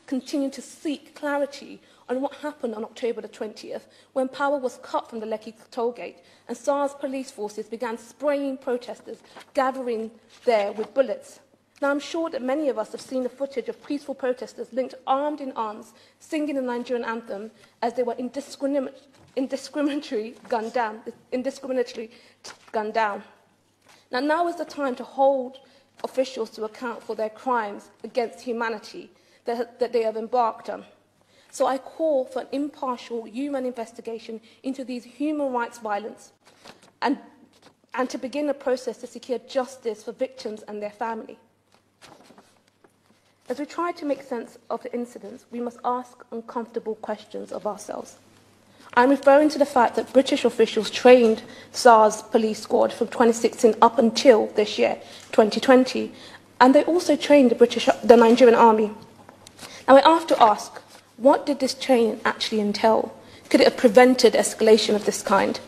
continue to seek clarity on what happened on October the 20th, when power was cut from the Lekki tollgate and SARS police forces began spraying protesters gathering there with bullets. Now, I'm sure that many of us have seen the footage of peaceful protesters linked armed in arms, singing the Nigerian anthem as they were indiscriminately gunned down. Now is the time to hold officials to account for their crimes against humanity that they have embarked on. So I call for an impartial human investigation into these human rights violence and to begin a process to secure justice for victims and their family. As we try to make sense of the incidents, we must ask uncomfortable questions of ourselves. I'm referring to the fact that British officials trained SARS police squad from 2016 up until this year, 2020, and they also trained the Nigerian army. Now, I have to ask, what did this training actually entail? Could it have prevented escalation of this kind?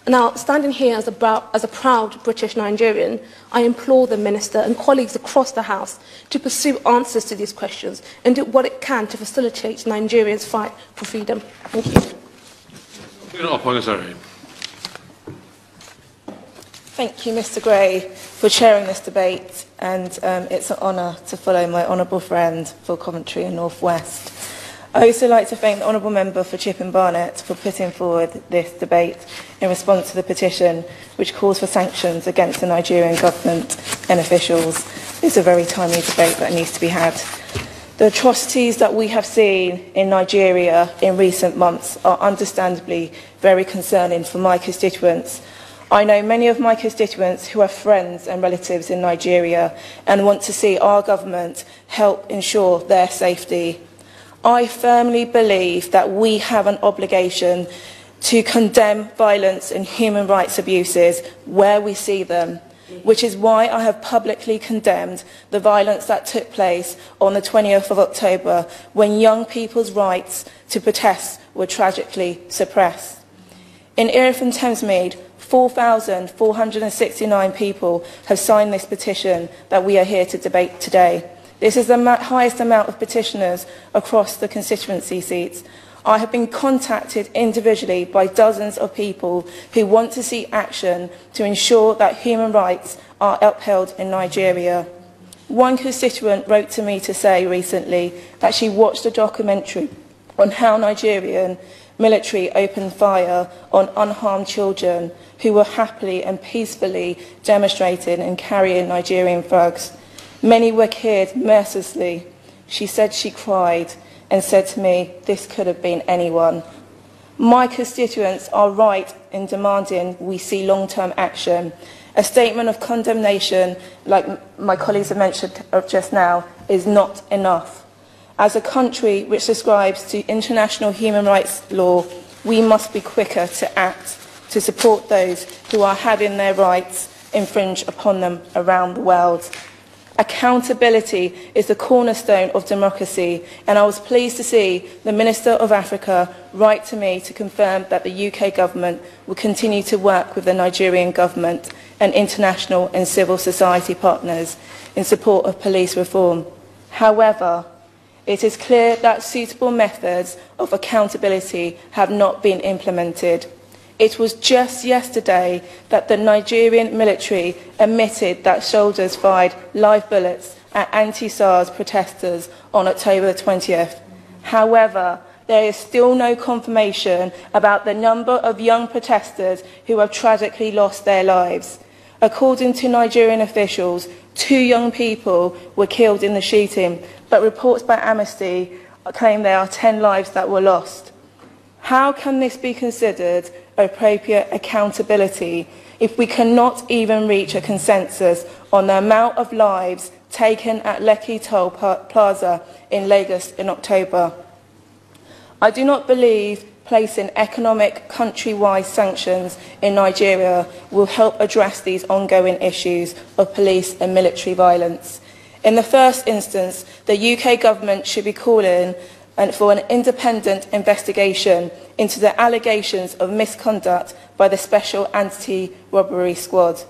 Now, standing here as a proud British Nigerian, I implore the Minister and colleagues across the House to pursue answers to these questions and do what it can to facilitate Nigerians' fight for freedom. Thank you. Thank you, Mr. Gray, for chairing this debate, and it's an honour to follow my honourable friend for Coventry and North West. I also like to thank the Honourable Member for Chipping Barnet for putting forward this debate in response to the petition which calls for sanctions against the Nigerian government and officials. It's a very timely debate that needs to be had. The atrocities that we have seen in Nigeria in recent months are understandably very concerning for my constituents. I know many of my constituents who have friends and relatives in Nigeria and want to see our government help ensure their safety. I firmly believe that we have an obligation to condemn violence and human rights abuses where we see them, which is why I have publicly condemned the violence that took place on the 20th of October when young people's rights to protest were tragically suppressed. In Erith and Thamesmead, 4,469 people have signed this petition that we are here to debate today. This is the highest amount of petitioners across the constituency seats. I have been contacted individually by dozens of people who want to see action to ensure that human rights are upheld in Nigeria. One constituent wrote to me to say recently that she watched a documentary on how Nigerian military opened fire on unharmed children who were happily and peacefully demonstrating and carrying Nigerian flags. Many were killed mercilessly. She said she cried and said to me, "This could have been anyone." My constituents are right in demanding we see long-term action. A statement of condemnation, like my colleagues have mentioned just now, is not enough. As a country which subscribes to international human rights law, we must be quicker to act to support those who are having their rights infringed upon them around the world. Accountability is the cornerstone of democracy, and I was pleased to see the Minister of Africa write to me to confirm that the UK government will continue to work with the Nigerian government and international and civil society partners in support of police reform. However, it is clear that suitable methods of accountability have not been implemented. It was just yesterday that the Nigerian military admitted that soldiers fired live bullets at anti-SARS protesters on October 20th. However, there is still no confirmation about the number of young protesters who have tragically lost their lives. According to Nigerian officials, 2 young people were killed in the shooting, but reports by Amnesty claim there are 10 lives that were lost. How can this be considered appropriate accountability if we cannot even reach a consensus on the amount of lives taken at Lekki Toll Plaza in Lagos in October? I do not believe placing economic countrywide sanctions in Nigeria will help address these ongoing issues of police and military violence. In the first instance, the UK government should be calling for an independent investigation into the allegations of misconduct by the Special Anti-Robbery Squad.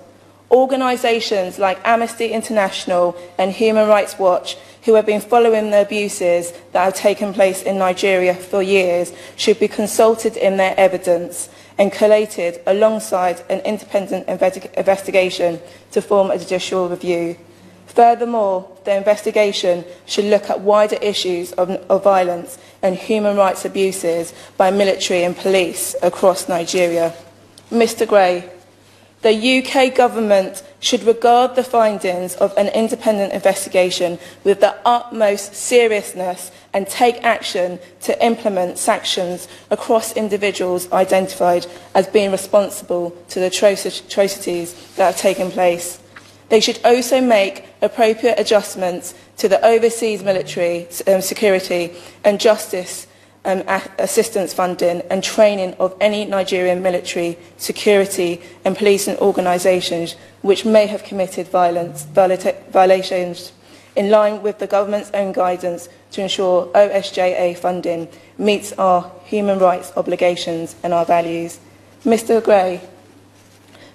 Organisations like Amnesty International and Human Rights Watch, who have been following the abuses that have taken place in Nigeria for years, should be consulted in their evidence and collated alongside an independent investigation to form a judicial review. Furthermore, the investigation should look at wider issues of violence and human rights abuses by military and police across Nigeria. Mr Gray, the UK government should regard the findings of an independent investigation with the utmost seriousness and take action to implement sanctions across individuals identified as being responsible to the atrocities that have taken place. They should also make appropriate adjustments to the overseas military security and justice assistance funding and training of any Nigerian military, security and policing organisations which may have committed violations in line with the government's own guidance to ensure OSJA funding meets our human rights obligations and our values. Mr Gray,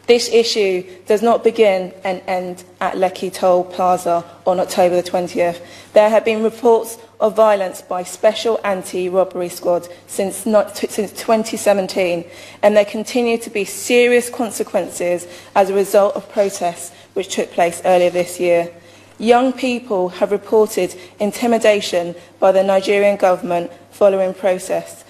this issue does not begin and end at Lekki Toll Plaza on October the 20th. There have been reports of violence by Special Anti-Robbery Squad since 2017, and there continue to be serious consequences as a result of protests which took place earlier this year. Young people have reported intimidation by the Nigerian government following protests,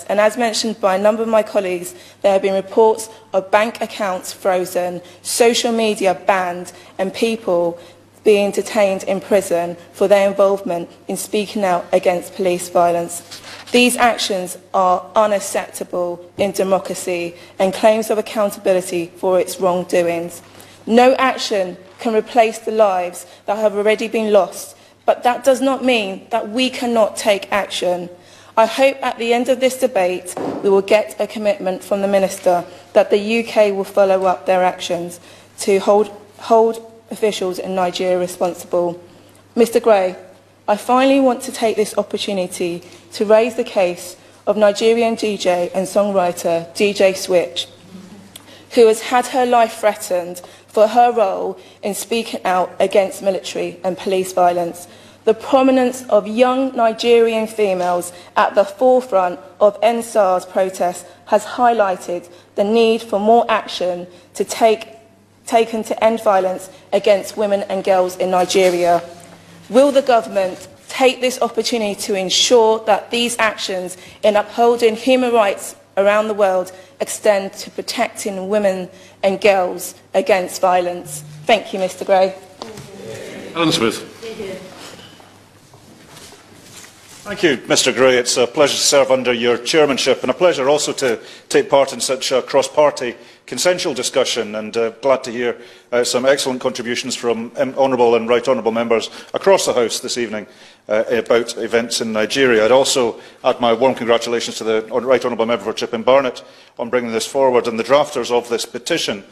and as mentioned by a number of my colleagues, there have been reports of bank accounts frozen, social media banned, and people being detained in prison for their involvement in speaking out against police violence. These actions are unacceptable in democracy and claims of accountability for its wrongdoings. No action can replace the lives that have already been lost, but that does not mean that we cannot take action. I hope at the end of this debate we will get a commitment from the Minister that the UK will follow up their actions to hold officials in Nigeria responsible. Mr Gray, I finally want to take this opportunity to raise the case of Nigerian DJ and songwriter DJ Switch, who has had her life threatened for her role in speaking out against military and police violence. The prominence of young Nigerian females at the forefront of End SARS protests has highlighted the need for more action to taken to end violence against women and girls in Nigeria. Will the government take this opportunity to ensure that these actions in upholding human rights around the world extend to protecting women and girls against violence? Thank you, Mr Gray. Alan Smith. Thank you, Mr Gray. It's a pleasure to serve under your chairmanship and a pleasure also to take part in such a cross-party consensual discussion, and glad to hear some excellent contributions from honourable and right honourable members across the House this evening about events in Nigeria. I'd also add my warm congratulations to the right honourable member for Chipping Barnett on bringing this forward and the drafters of this petition.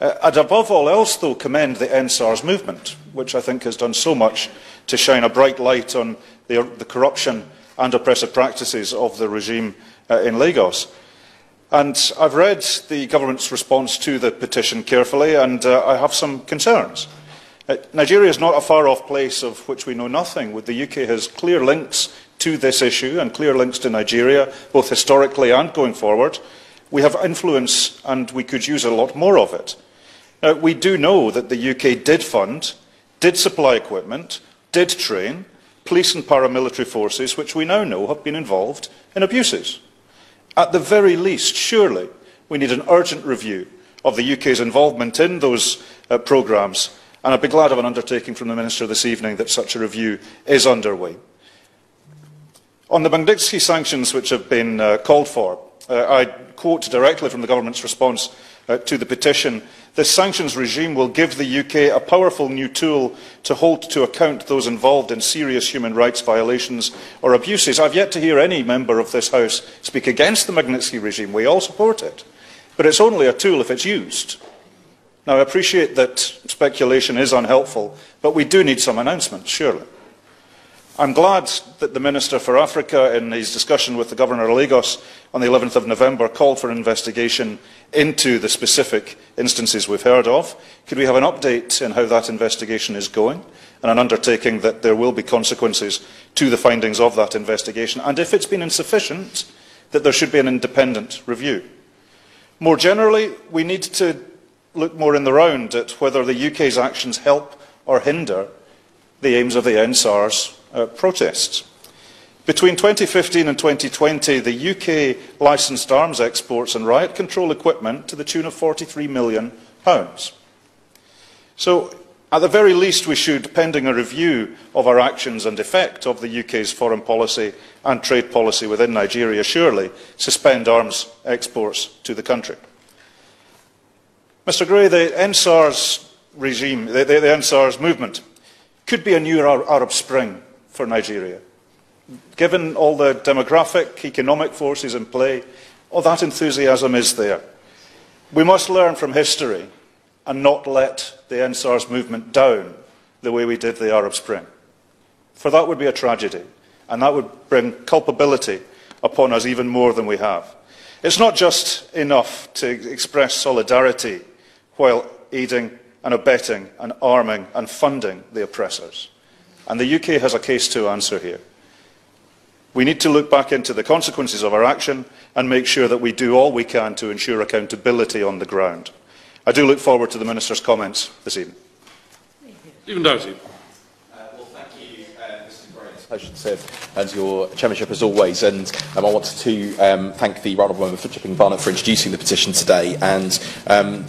I'd above all else, though, commend the End SARS movement, which I think has done so much to shine a bright light on the corruption and oppressive practices of the regime in Lagos. And I've read the government's response to the petition carefully, and I have some concerns. Nigeria is not a far-off place of which we know nothing. The UK has clear links to this issue and clear links to Nigeria, both historically and going forward. We have influence, and we could use a lot more of it. Now, we do know that the UK did fund, did supply equipment, did train police and paramilitary forces, which we now know have been involved in abuses. At the very least, surely, we need an urgent review of the UK's involvement in those programmes, and I'd be glad of an undertaking from the Minister this evening that such a review is underway. On the Magnitsky sanctions which have been called for, I quote directly from the government's response to the petition: "This sanctions regime will give the UK a powerful new tool to hold to account those involved in serious human rights violations or abuses." I've yet to hear any member of this House speak against the Magnitsky regime. We all support it. But it's only a tool if it's used. Now, I appreciate that speculation is unhelpful, but we do need some announcements, surely. I'm glad that the Minister for Africa, in his discussion with the Governor of Lagos on the 11th of November, called for an investigation into the specific instances we've heard of. Could we have an update on how that investigation is going, and an undertaking that there will be consequences to the findings of that investigation, and if it's been insufficient, that there should be an independent review? More generally, we need to look more in the round at whether the UK's actions help or hinder the aims of the End SARS protests. Between 2015 and 2020, the UK licensed arms exports and riot control equipment to the tune of £43 million. So, at the very least, we should, pending a review of our actions and effect of the UK's foreign policy and trade policy within Nigeria, surely suspend arms exports to the country. Mr Gray, the End SARS regime, the End SARS movement, could be a new Arab Spring for Nigeria. Given all the demographic, economic forces in play, all that enthusiasm is there. We must learn from history and not let the End SARS movement down the way we did the Arab Spring. For that would be a tragedy, and that would bring culpability upon us even more than we have. It's not just enough to express solidarity while aiding and abetting and arming and funding the oppressors. And the UK has a case to answer here. We need to look back into the consequences of our action and make sure that we do all we can to ensure accountability on the ground. I do look forward to the Minister's comments this evening. Stephen Doherty. Well, thank you, Mr Gray. It's a pleasure to serve as your chairmanship as always, and I wanted to thank the Right Honourable Member for Chipping Barnett for introducing the petition today, and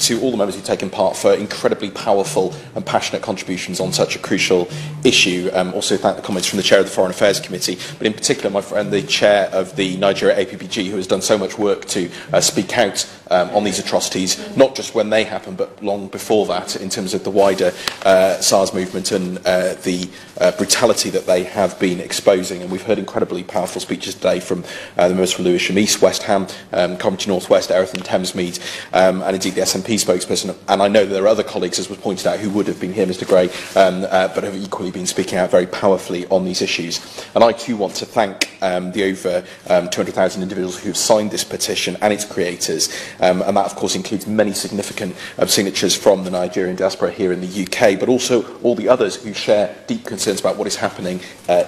to all the members who've taken part for incredibly powerful and passionate contributions on such a crucial issue. Also thank the comments from the Chair of the Foreign Affairs Committee, but in particular my friend, the Chair of the Nigeria APPG, who has done so much work to speak out on these atrocities, not just when they happen, but long before that, in terms of the wider SARS movement and the brutality that they have been exposing. And we've heard incredibly powerful speeches today from the members from Lewisham East, West Ham, Coventry North West, Erith and Thamesmead, and indeed the SNP spokesperson. And I know that there are other colleagues, as was pointed out, who would have been here, Mr Gray, but have equally been speaking out very powerfully on these issues. And I too want to thank the over 200,000 individuals who have signed this petition and its creators, and that of course includes many significant signatures from the Nigerian diaspora here in the UK, but also all the others who share deep concerns about what is happening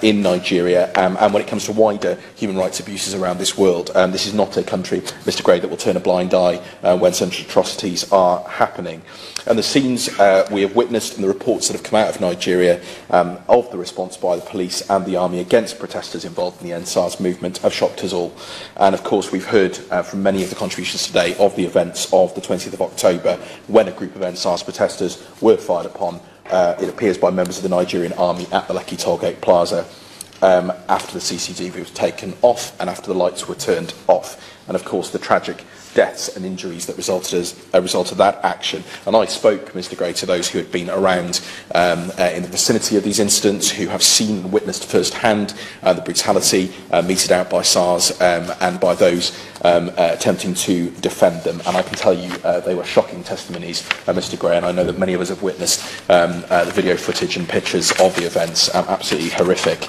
in Nigeria, and when it comes to wider human rights abuses around this world. This is not a country, Mr Gray, that will turn a blind eye when such atrocities are happening. And the scenes we have witnessed and the reports that have come out of Nigeria of the response by the police and the army against protesters involved in the End SARS movement have shocked us all. And of course we've heard from many of the contributions today of the events of the 20th of October, when a group of End SARS protesters were fired upon, it appears, by members of the Nigerian army at the Lekki Tollgate Plaza, after the CCTV was taken off and after the lights were turned off. And of course the tragic deaths and injuries that resulted as a result of that action. And I spoke, Mr Gray, to those who had been around in the vicinity of these incidents, who have seen and witnessed firsthand the brutality meted out by SARS and by those attempting to defend them. And I can tell you they were shocking testimonies, Mr Gray, and I know that many of us have witnessed the video footage and pictures of the events, absolutely horrific.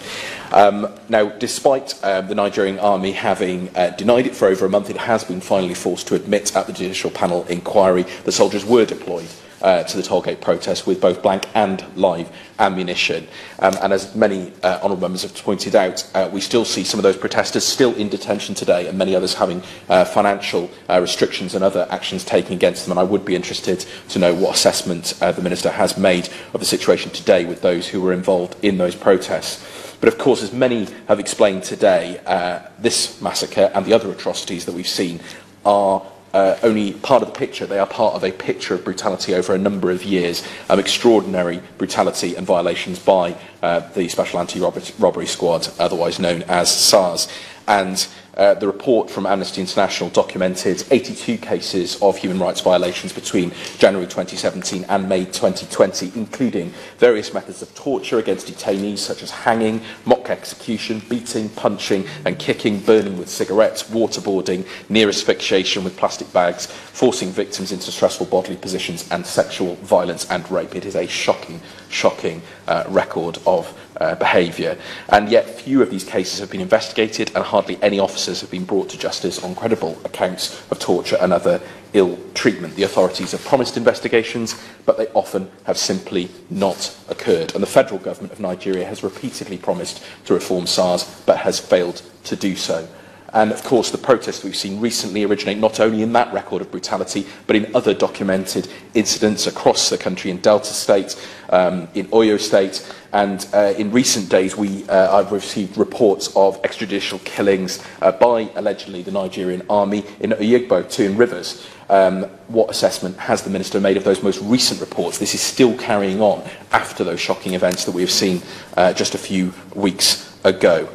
Now, despite the Nigerian army having denied it for over a month, it has been finally forced to admit at the judicial panel inquiry that soldiers were deployed to the Tollgate protest with both blank and live ammunition. And as many honourable members have pointed out, we still see some of those protesters still in detention today, and many others having financial restrictions and other actions taken against them. And I would be interested to know what assessment the Minister has made of the situation today with those who were involved in those protests. But of course, as many have explained today, this massacre and the other atrocities that we've seen are only part of the picture. They are part of a picture of brutality over a number of years, extraordinary brutality and violations by the Special Anti-Robbery Squad, otherwise known as SARS. And the report from Amnesty International documented 82 cases of human rights violations between January 2017 and May 2020, including various methods of torture against detainees such as hanging, mock execution, beating, punching and kicking, burning with cigarettes, waterboarding, near asphyxiation with plastic bags, forcing victims into stressful bodily positions, and sexual violence and rape. It is a shocking record of behaviour. And yet few of these cases have been investigated, and hardly any officers have been brought to justice on credible accounts of torture and other ill treatment. The authorities have promised investigations, but they often have simply not occurred. And the federal government of Nigeria has repeatedly promised to reform SARS, but has failed to do so. And of course, the protests we've seen recently originate not only in that record of brutality, but in other documented incidents across the country, in Delta State, in Oyo State, and in recent days I've received reports of extrajudicial killings by, allegedly, the Nigerian army in Oyigbo, Twin Rivers. What assessment has the Minister made of those most recent reports? This is still carrying on after those shocking events that we have seen just a few weeks ago.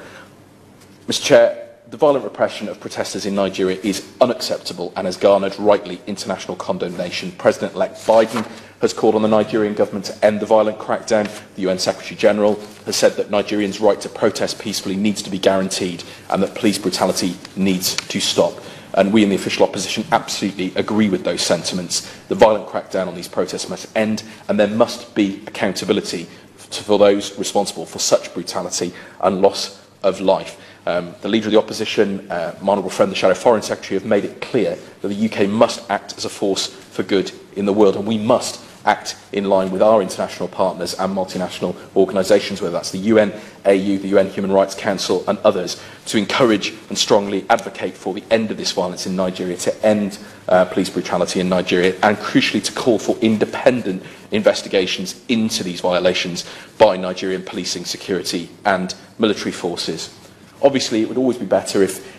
Mr. Chair, the violent repression of protesters in Nigeria is unacceptable and has garnered, rightly, international condemnation. President-elect Biden has called on the Nigerian government to end the violent crackdown. The UN Secretary-General has said that Nigerians' right to protest peacefully needs to be guaranteed and that police brutality needs to stop. And we in the official opposition absolutely agree with those sentiments. The violent crackdown on these protests must end, and there must be accountability for those responsible for such brutality and loss of life. The Leader of the Opposition, my honourable friend, the Shadow Foreign Secretary, have made it clear that the UK must act as a force for good in the world, and we must act in line with our international partners and multinational organisations, whether that's the UN, AU, the UN Human Rights Council and others, to encourage and strongly advocate for the end of this violence in Nigeria, to end police brutality in Nigeria, and crucially to call for independent investigations into these violations by Nigerian policing, security and military forces. Obviously, it would always be better if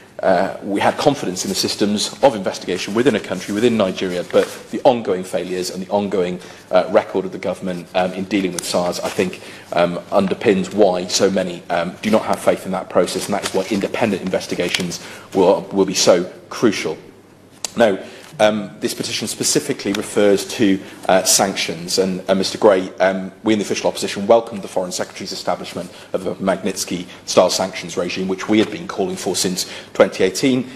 we had confidence in the systems of investigation within a country, within Nigeria, but the ongoing failures and the ongoing record of the government in dealing with SARS, I think, underpins why so many do not have faith in that process, and that is why independent investigations will be so crucial. Now, this petition specifically refers to sanctions, and Mr Gray, we in the official opposition welcomed the Foreign Secretary's establishment of a Magnitsky-style sanctions regime, which we had been calling for since 2018,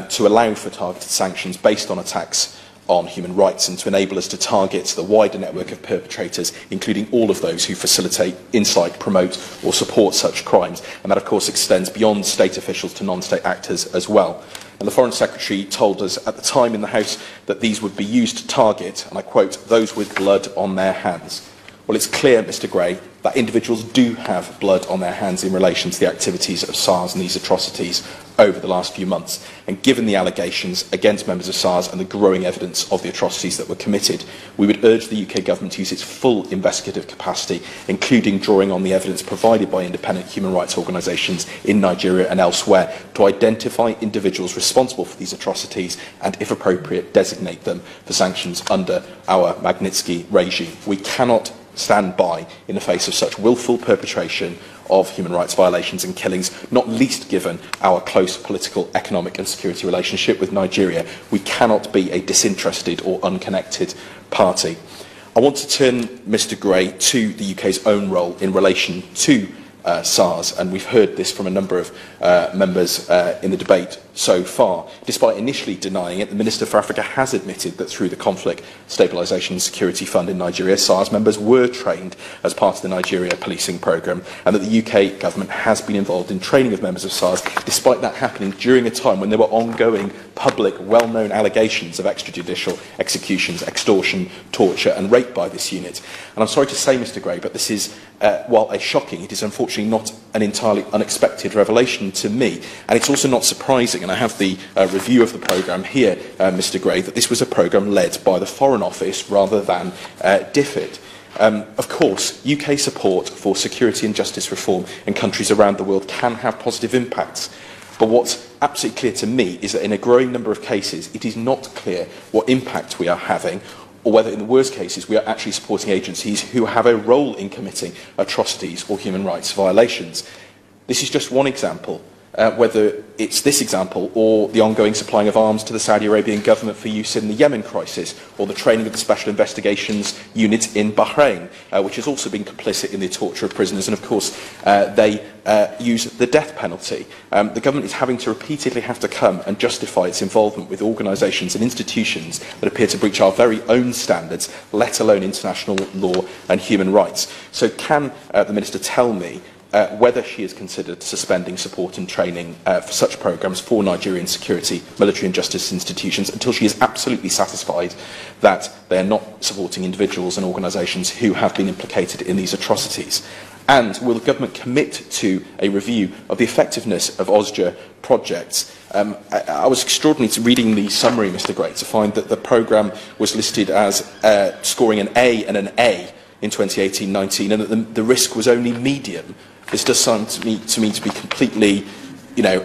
to allow for targeted sanctions based on attacks on human rights and to enable us to target the wider network of perpetrators, including all of those who facilitate, incite, promote or support such crimes. And that, of course, extends beyond state officials to non-state actors as well. And the Foreign Secretary told us at the time in the House that these would be used to target, and I quote, those with blood on their hands. Well, it's clear, Mr Gray, that individuals do have blood on their hands in relation to the activities of SARS and these atrocities over the last few months. And given the allegations against members of SARS and the growing evidence of the atrocities that were committed, we would urge the UK government to use its full investigative capacity, including drawing on the evidence provided by independent human rights organisations in Nigeria and elsewhere, to identify individuals responsible for these atrocities and, if appropriate, designate them for sanctions under our Magnitsky regime. We cannot stand by in the face of such willful perpetration of human rights violations and killings, not least given our close political, economic and security relationship with Nigeria. We cannot be a disinterested or unconnected party. I want to turn, Mr Gray, to the UK's own role in relation to SARS, and we've heard this from a number of members in the debate so far. Despite initially denying it, the Minister for Africa has admitted that through the Conflict Stabilisation and Security Fund in Nigeria, SARS members were trained as part of the Nigeria policing programme, and that the UK government has been involved in training of members of SARS, despite that happening during a time when there were ongoing public, well-known allegations of extrajudicial executions, extortion, torture and rape by this unit. And I'm sorry to say, Mr Gray, but this is, while a shocking, it is unfortunately not an entirely unexpected revelation to me. And it's also not surprising, and I have the review of the programme here, Mr Gray, that this was a programme led by the Foreign Office rather than DFID. Of course, UK support for security and justice reform in countries around the world can have positive impacts. But what's absolutely clear to me is that in a growing number of cases, it is not clear what impact we are having, or whether in the worst cases we are actually supporting agencies who have a role in committing atrocities or human rights violations. This is just one example. Whether it's this example or the ongoing supplying of arms to the Saudi Arabian government for use in the Yemen crisis, or the training of the Special Investigations Unit in Bahrain, which has also been complicit in the torture of prisoners, and of course they use the death penalty. The government is having to repeatedly have to come and justify its involvement with organisations and institutions that appear to breach our very own standards, let alone international law and human rights. So can the Minister tell me whether she has considered suspending support and training for such programmes for Nigerian security, military and justice institutions until she is absolutely satisfied that they are not supporting individuals and organisations who have been implicated in these atrocities. And will the government commit to a review of the effectiveness of OSJA projects? I was extraordinary to reading the summary, Mr Gray, to find that the programme was listed as scoring an A and an A in 2018-19, and that the risk was only medium. This does sound to me to be completely,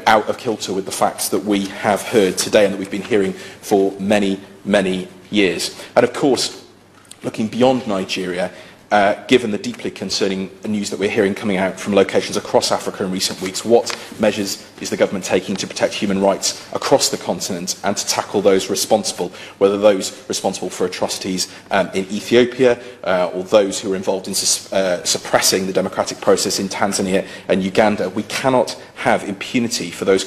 out of kilter with the facts that we have heard today and that we've been hearing for many, many years. And of course, looking beyond Nigeria, given the deeply concerning news that we're hearing coming out from locations across Africa in recent weeks, what measures is the government taking to protect human rights across the continent and to tackle those responsible, whether those responsible for atrocities in Ethiopia or those who are involved in suppressing the democratic process in Tanzania and Uganda? We cannot have impunity for those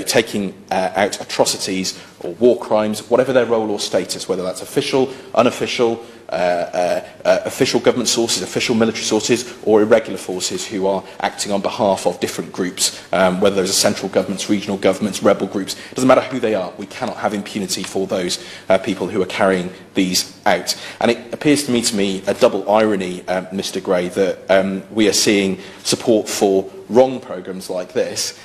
taking out atrocities or war crimes, whatever their role or status, whether that's official, unofficial, official government sources, official military sources, or irregular forces who are acting on behalf of different groups, whether those are central governments, regional governments, rebel groups. It doesn't matter who they are. We cannot have impunity for those people who are carrying these out. And it appears to me a double irony, Mr Gray, that we are seeing support for wrong programmes like this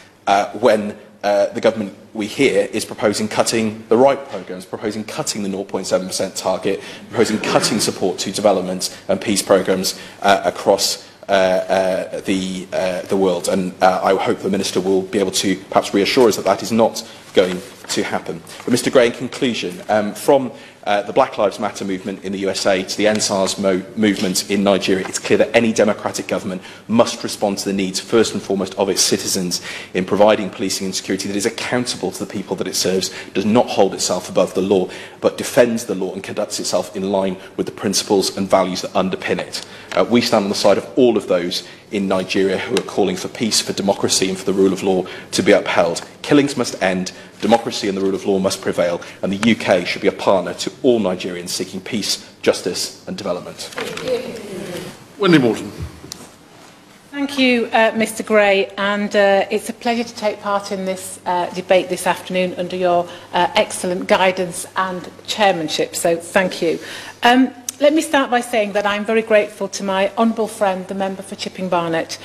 when the government, we hear, is proposing cutting the right programmes, proposing cutting the 0.7% target, proposing cutting support to development and peace programmes across the world. And I hope the Minister will be able to perhaps reassure us that that is not going to happen. But Mr Gray, in conclusion, from the Black Lives Matter movement in the USA to the End SARS movement in Nigeria, it's clear that any democratic government must respond to the needs, first and foremost, of its citizens in providing policing and security that is accountable to the people that it serves, does not hold itself above the law, but defends the law and conducts itself in line with the principles and values that underpin it. We stand on the side of all of those in Nigeria who are calling for peace, for democracy and for the rule of law to be upheld. Killings must end, democracy and the rule of law must prevail, and the UK should be a partner to all Nigerians seeking peace, justice and development. Wendy Morton. Thank you, Mr Gray, and it's a pleasure to take part in this debate this afternoon under your excellent guidance and chairmanship, so thank you. Let me start by saying that I'm very grateful to my honourable friend, the member for Chipping Barnet,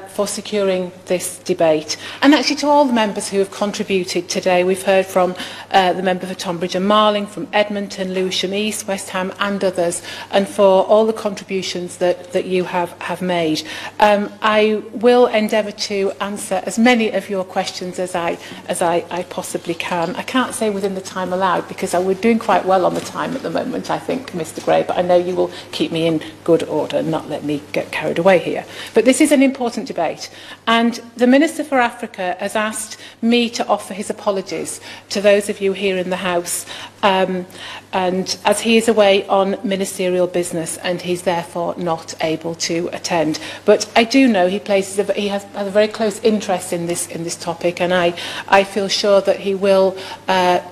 for securing this debate, and actually to all the members who have contributed today. We've heard from the member for Tonbridge and Marling, from Edmonton, Lewisham East, West Ham and others, and for all the contributions that you have made. I will endeavour to answer as many of your questions as I possibly can. I can't say within the time allowed because we're doing quite well on the time at the moment, I think, Mr Gray, but I know you will keep me in good order and not let me get carried away here. But this is an important debate, and the Minister for Africa has asked me to offer his apologies to those of you here in the House, and as he is away on ministerial business and he's therefore not able to attend. But I do know he has a very close interest in this topic, and I feel sure that he will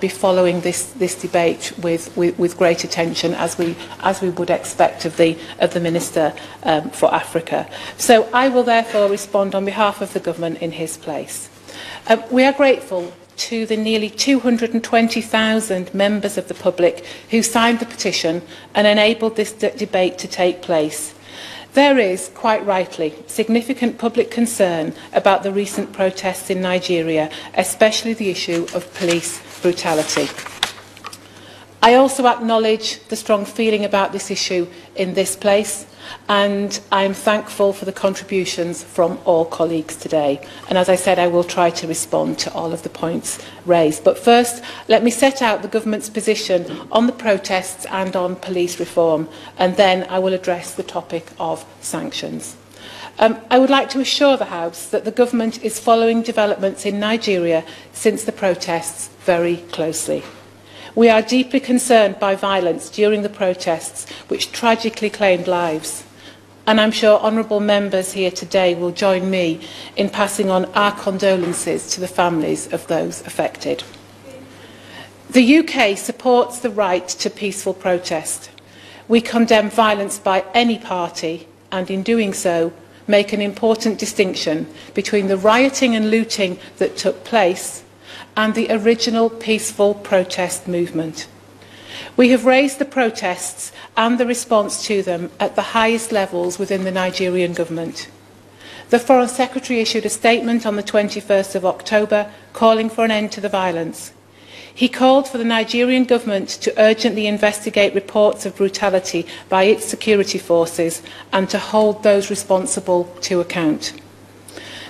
be following this debate with great attention, as we would expect of the Minister for Africa. So I will therefore respond on behalf of the government in his place. We are grateful to the nearly 220,000 members of the public who signed the petition and enabled this debate to take place. There is, quite rightly, significant public concern about the recent protests in Nigeria, especially the issue of police brutality. I also acknowledge the strong feeling about this issue in this place, and I am thankful for the contributions from all colleagues today. And as I said, I will try to respond to all of the points raised. But first, let me set out the government's position on the protests and on police reform, and then I will address the topic of sanctions. I would like to assure the House that the government is following developments in Nigeria since the protests very closely. We are deeply concerned by violence during the protests, which tragically claimed lives. And I'm sure honourable members here today will join me in passing on our condolences to the families of those affected. The UK supports the right to peaceful protest. We condemn violence by any party, and in doing so, make an important distinction between the rioting and looting that took place and the original peaceful protest movement. We have raised the protests and the response to them at the highest levels within the Nigerian government. The Foreign Secretary issued a statement on the 21st of October calling for an end to the violence. He called for the Nigerian government to urgently investigate reports of brutality by its security forces and to hold those responsible to account.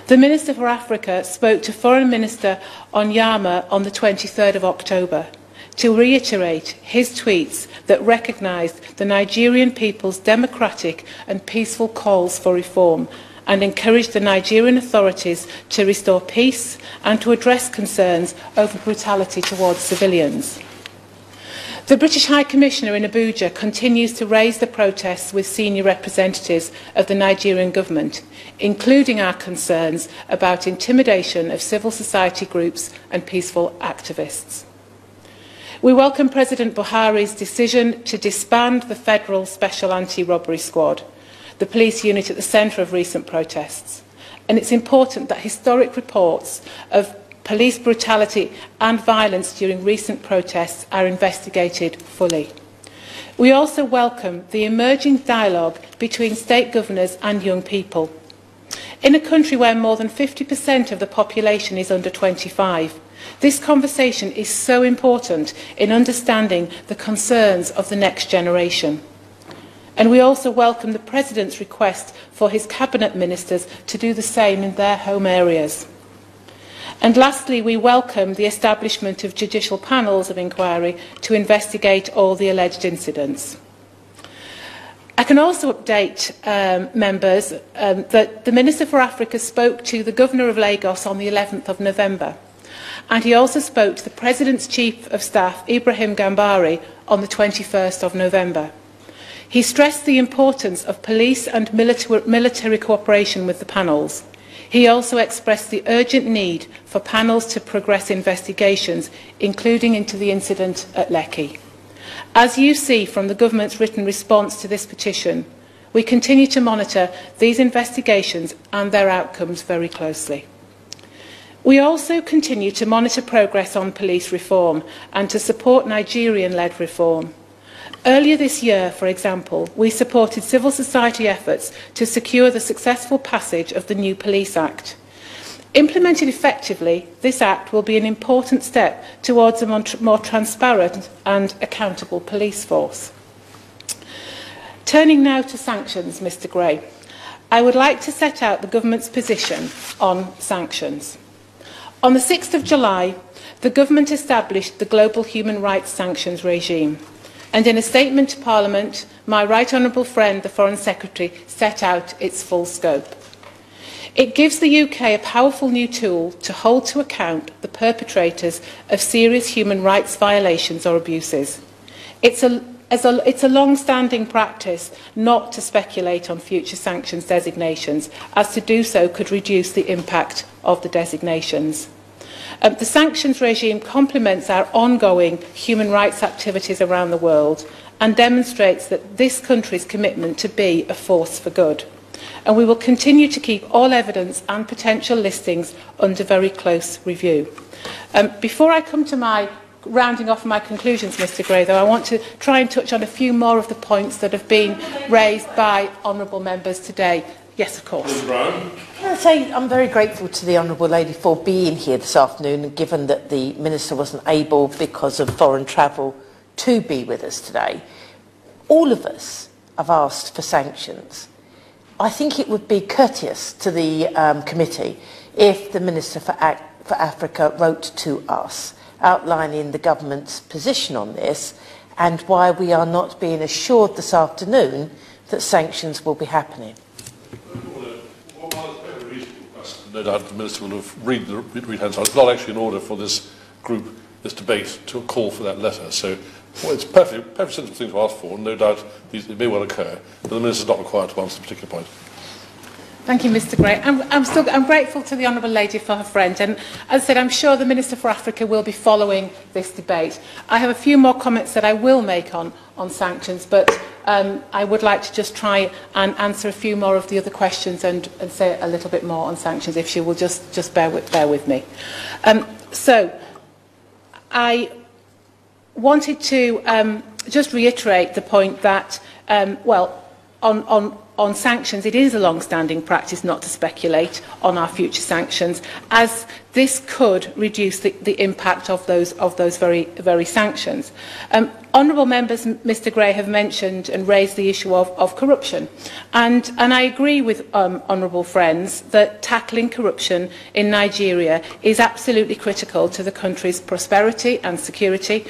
The Minister for Africa spoke to Foreign Minister Onyema on the 23rd of October to reiterate his tweets that recognised the Nigerian people's democratic and peaceful calls for reform and encouraged the Nigerian authorities to restore peace and to address concerns over brutality towards civilians. The British High Commissioner in Abuja continues to raise the protests with senior representatives of the Nigerian government, including our concerns about intimidation of civil society groups and peaceful activists. We welcome President Buhari's decision to disband the Federal Special Anti-Robbery Squad, the police unit at the centre of recent protests. And it's important that historic reports of police brutality and violence during recent protests are investigated fully. We also welcome the emerging dialogue between state governors and young people. In a country where more than 50% of the population is under 25, this conversation is so important in understanding the concerns of the next generation. And we also welcome the President's request for his Cabinet Ministers to do the same in their home areas. And lastly, we welcome the establishment of judicial panels of inquiry to investigate all the alleged incidents. I can also update members that the Minister for Africa spoke to the Governor of Lagos on the 11th of November. And he also spoke to the President's Chief of Staff, Ibrahim Gambari, on the 21st of November. He stressed the importance of police and military cooperation with the panels. He also expressed the urgent need for panels to progress investigations, including into the incident at Lekki. As you see from the government's written response to this petition, we continue to monitor these investigations and their outcomes very closely. We also continue to monitor progress on police reform and to support Nigerian-led reform. Earlier this year, for example, we supported civil society efforts to secure the successful passage of the new Police Act. Implemented effectively, this Act will be an important step towards a more transparent and accountable police force. Turning now to sanctions, Mr Gray, I would like to set out the government's position on sanctions. On the 6th of July, the government established the global human rights sanctions regime. And in a statement to Parliament, my right honourable friend, the Foreign Secretary, set out its full scope. It gives the UK a powerful new tool to hold to account the perpetrators of serious human rights violations or abuses. It's a long-standing practice not to speculate on future sanctions designations, as to do so could reduce the impact of the designations. The sanctions regime complements our ongoing human rights activities around the world and demonstrates that this country's commitment to be a force for good. And we will continue to keep all evidence and potential listings under very close review. Before I come to my rounding off my conclusions, Mr Gray, though, I want to try and touch on a few more of the points that have been raised by honourable members today. Yes, of course. I'd say I'm very grateful to the Honourable Lady for being here this afternoon, and given that the Minister wasn't able, because of foreign travel, to be with us today. All of us have asked for sanctions. I think it would be courteous to the committee if the Minister for Africa wrote to us outlining the government's position on this and why we are not being assured this afternoon that sanctions will be happening. No doubt the Minister will have read End SARS. It's not actually in order for this group, this debate, to call for that letter. So it's perfectly sensible thing to ask for, and no doubt it may well occur, but the Minister is not required to answer the particular point. Thank you, Mr Gray. I'm grateful to the Honourable Lady for her friend, and as I said, I'm sure the Minister for Africa will be following this debate. I have a few more comments that I will make on sanctions, but I would like to just try and answer a few more of the other questions and say a little bit more on sanctions, if she will just bear with me. So, I wanted to just reiterate the point that, on sanctions, it is a long-standing practice not to speculate on our future sanctions, as this could reduce the impact of those very sanctions. Honourable members, Mr Gray, have mentioned and raised the issue of corruption, and I agree with honourable friends that tackling corruption in Nigeria is absolutely critical to the country's prosperity and security,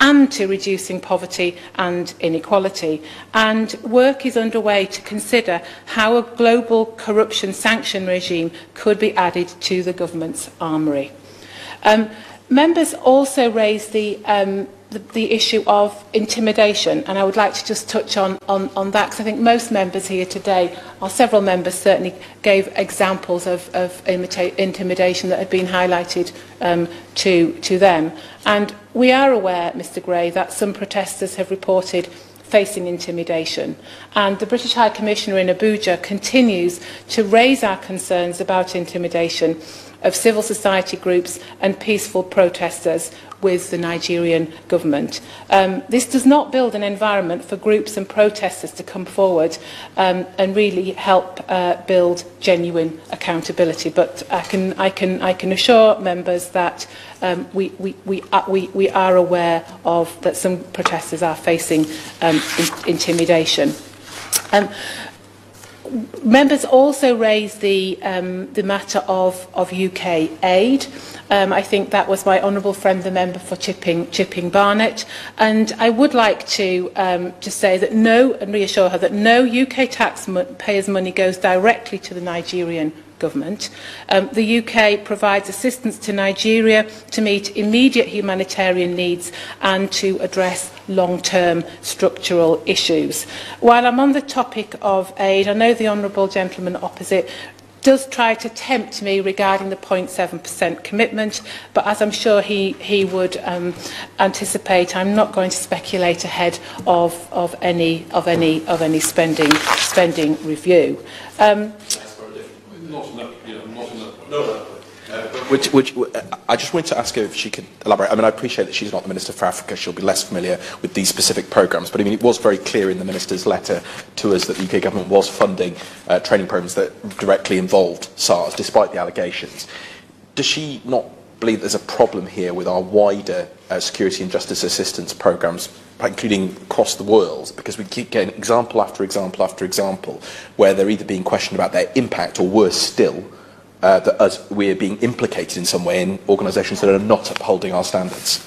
and to reducing poverty and inequality. And work is underway to consider how a global corruption sanction regime could be added to the government's armoury. Members also raised the issue of intimidation, and I would like to just touch on that, because I think most members here today, or several members certainly, gave examples of intimidation that had been highlighted to them. And we are aware, Mr Gray, that some protesters have reported facing intimidation, and the British High Commissioner in Abuja continues to raise our concerns about intimidation of civil society groups and peaceful protesters with the Nigerian government. This does not build an environment for groups and protesters to come forward and really help build genuine accountability. But I can assure members that we are aware of that some protesters are facing intimidation. Members also raised the matter of UK aid. I think that was my honourable friend, the member for Chipping Barnet, and I would like to just say that and reassure her that no UK taxpayers' money goes directly to the Nigerian government. The UK provides assistance to Nigeria to meet immediate humanitarian needs and to address long-term structural issues. While I'm on the topic of aid, I know the honourable gentleman opposite does try to tempt me regarding the 0.7% commitment, but as I'm sure he would anticipate, I'm not going to speculate ahead of any spending review. Which I just wanted to ask her if she could elaborate. I mean, I appreciate that she's not the Minister for Africa. She'll be less familiar with these specific programmes. But I mean, it was very clear in the Minister's letter to us that the UK government was funding training programmes that directly involved SARS, despite the allegations. Does she not believe there's a problem here with our wider security and justice assistance programmes, including across the world, because we keep getting example after example after example where they're either being questioned about their impact, or worse still, that we're being implicated in some way in organisations that are not upholding our standards?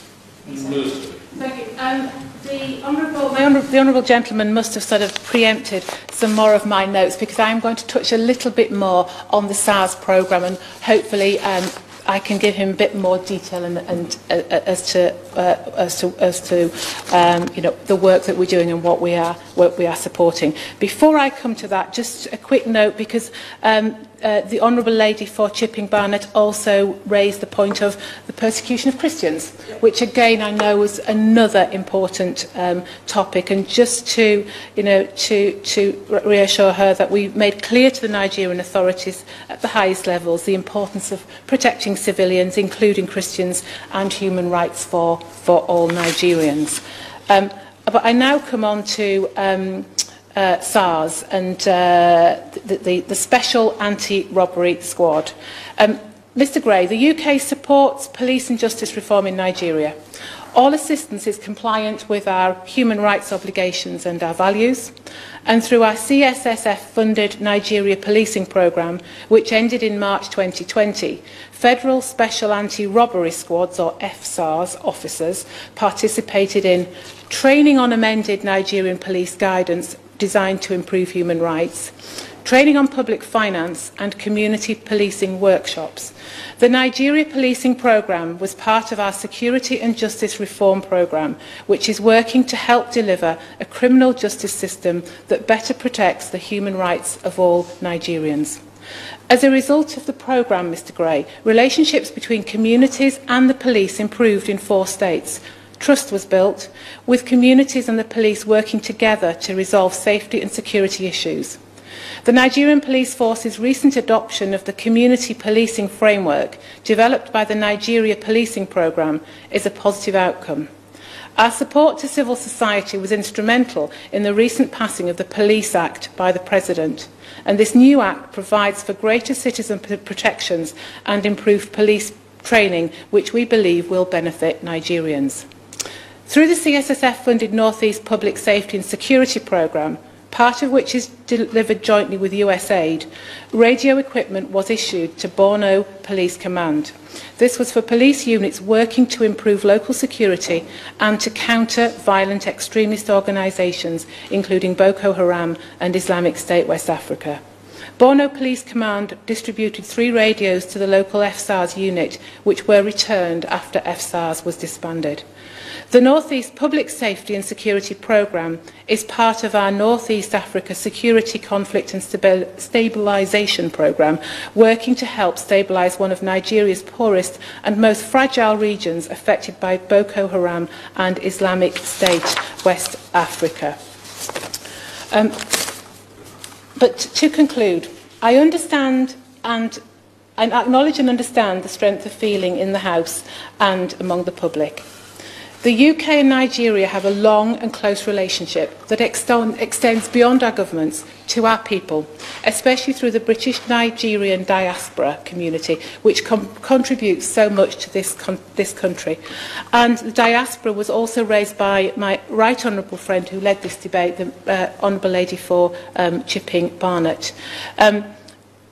Thank you. The honourable gentleman must have sort of preempted some more of my notes, because I am going to touch a little bit more on the SARS programme, and hopefully I can give him a bit more detail and as to the work that we're doing and what we are supporting. Before I come to that, just a quick note, because the Honourable Lady for Chipping Barnet also raised the point of the persecution of Christians, which again I know was another important topic, and just to reassure her that we made clear to the Nigerian authorities at the highest levels the importance of protecting civilians, including Christians, and human rights for all Nigerians. But I now come on to SARS and the Special Anti-Robbery Squad. Mr Gray, the UK supports police and justice reform in Nigeria. All assistance is compliant with our human rights obligations and our values. And through our CSSF-funded Nigeria policing programme, which ended in March 2020, Federal Special Anti-Robbery Squads, or FSARS, officers participated in training on amended Nigerian police guidance designed to improve human rights, training on public finance, and community policing workshops. The Nigeria policing programme was part of our security and justice reform programme, which is working to help deliver a criminal justice system that better protects the human rights of all Nigerians. As a result of the programme, Mr Gray, relationships between communities and the police improved in 4 states. Trust was built, with communities and the police working together to resolve safety and security issues. The Nigerian Police Force's recent adoption of the Community Policing Framework, developed by the Nigeria Policing Programme, is a positive outcome. Our support to civil society was instrumental in the recent passing of the Police Act by the President, and this new Act provides for greater citizen protections and improved police training, which we believe will benefit Nigerians. Through the CSSF-funded North East Public Safety and Security Programme, part of which is delivered jointly with USAID, radio equipment was issued to Borno Police Command. This was for police units working to improve local security and to counter violent extremist organisations, including Boko Haram and Islamic State West Africa. Borno Police Command distributed 3 radios to the local SARS unit, which were returned after SARS was disbanded. The North East Public Safety and Security Programme is part of our North East Africa Security, Conflict and Stabilisation Programme, working to help stabilise one of Nigeria's poorest and most fragile regions affected by Boko Haram and Islamic State West Africa. But to conclude, I understand and I acknowledge and understand the strength of feeling in the House and among the public. The UK and Nigeria have a long and close relationship that extends beyond our governments to our people, especially through the British Nigerian diaspora community, which contributes so much to this country. And the diaspora was also raised by my right honourable friend who led this debate, the Honourable Lady for Chipping Barnett.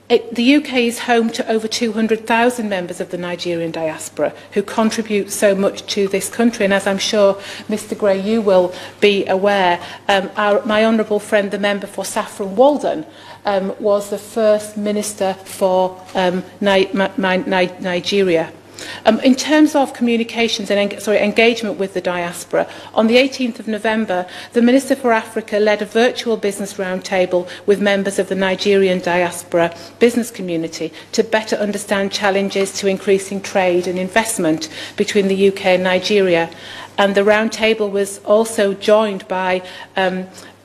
The UK is home to over 200,000 members of the Nigerian diaspora who contribute so much to this country. And as I'm sure, Mr Gray, you will be aware, my honourable friend, the member for Saffron Walden, was the first minister for Nigeria. In terms of communications and engagement with the diaspora, on the 18th of November, the Minister for Africa led a virtual business roundtable with members of the Nigerian diaspora business community to better understand challenges to increasing trade and investment between the UK and Nigeria. And the roundtable was also joined by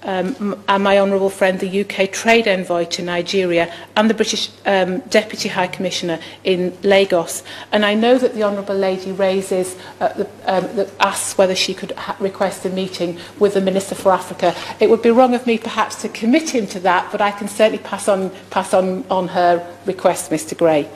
my honourable friend, the UK Trade Envoy to Nigeria, and the British Deputy High Commissioner in Lagos. And I know that the Honourable Lady raises, asks whether she could request a meeting with the Minister for Africa. It would be wrong of me perhaps to commit him to that, but I can certainly pass on her request, Mr Gray.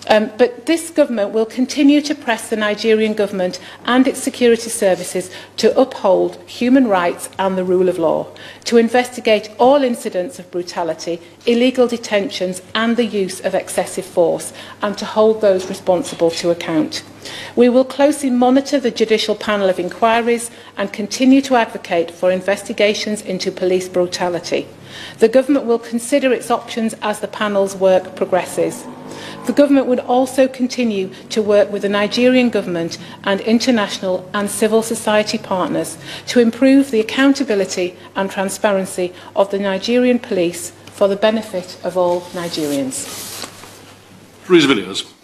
But this government will continue to press the Nigerian government and its security services to uphold human rights and the rule of law, to investigate all incidents of brutality, illegal detentions and the use of excessive force, and to hold those responsible to account. We will closely monitor the judicial panel of inquiries and continue to advocate for investigations into police brutality. The government will consider its options as the panel's work progresses. The government would also continue to work with the Nigerian government and international and civil society partners to improve the accountability and transparency of the Nigerian police for the benefit of all Nigerians. Theresa Villiers.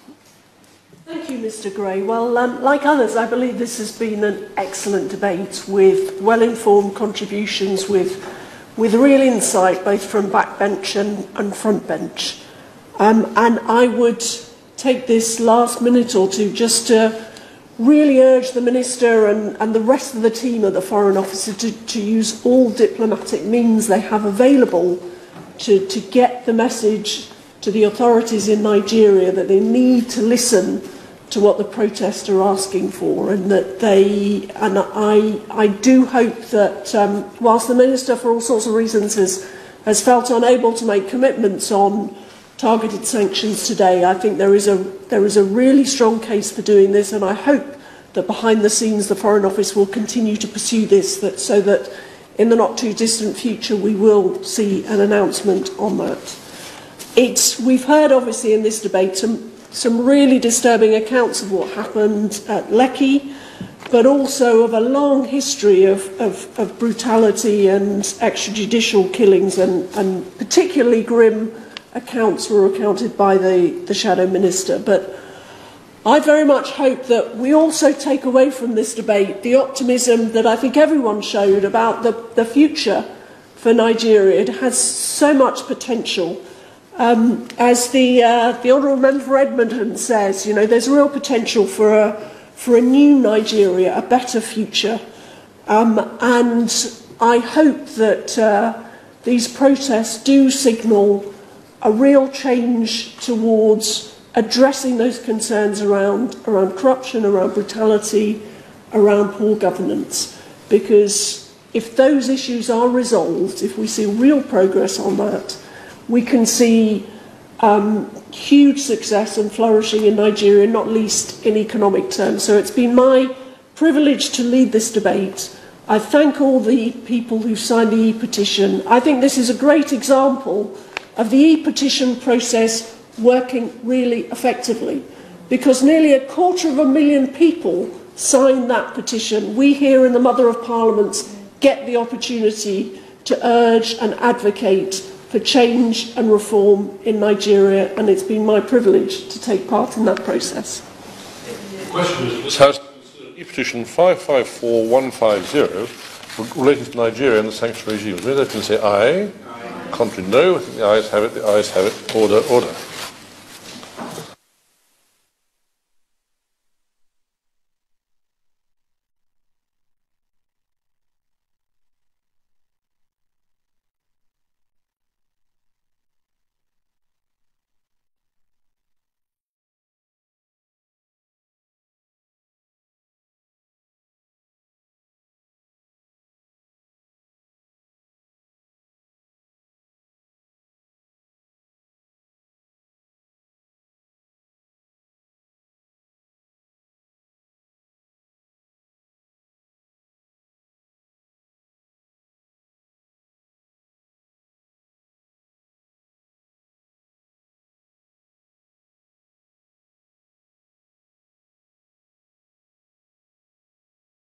Thank you, Mr Gray. Well, like others, I believe this has been an excellent debate with well-informed contributions, with real insight both from backbench and front bench. And I would take this last minute or two just to really urge the Minister and the rest of the team at the Foreign Office to use all diplomatic means they have available to get the message to the authorities in Nigeria that they need to listen to what the protests are asking for, and that I do hope that whilst the Minister for all sorts of reasons has felt unable to make commitments on targeted sanctions today, I think there is a really strong case for doing this, and I hope that behind the scenes the Foreign Office will continue to pursue this, so that in the not too distant future we will see an announcement on that. We've heard obviously in this debate some really disturbing accounts of what happened at Lekki, but also of a long history of brutality and extrajudicial killings, and particularly grim accounts were recounted by the Shadow Minister. But I very much hope that we also take away from this debate the optimism that I think everyone showed about the future for Nigeria. It has so much potential. As the Honourable Member for Edmonton says, there's real potential for a new Nigeria, a better future. And I hope that these protests do signal a real change towards addressing those concerns around corruption, around brutality, around poor governance. Because if those issues are resolved, if we see real progress on that, we can see huge success and flourishing in Nigeria, not least in economic terms. So it's been my privilege to lead this debate. I thank all the people who signed the e-petition. I think this is a great example of the e-petition process working really effectively, because nearly 250,000 people signed that petition. We here in the Mother of Parliaments get the opportunity to urge and advocate for change and reform in Nigeria, and it's been my privilege to take part in that process. The question is, this House e-petition 554150 relating to Nigeria and the sanction regime. Those can say aye. Contrary, no. I think the ayes have it. The ayes have it. Order, order.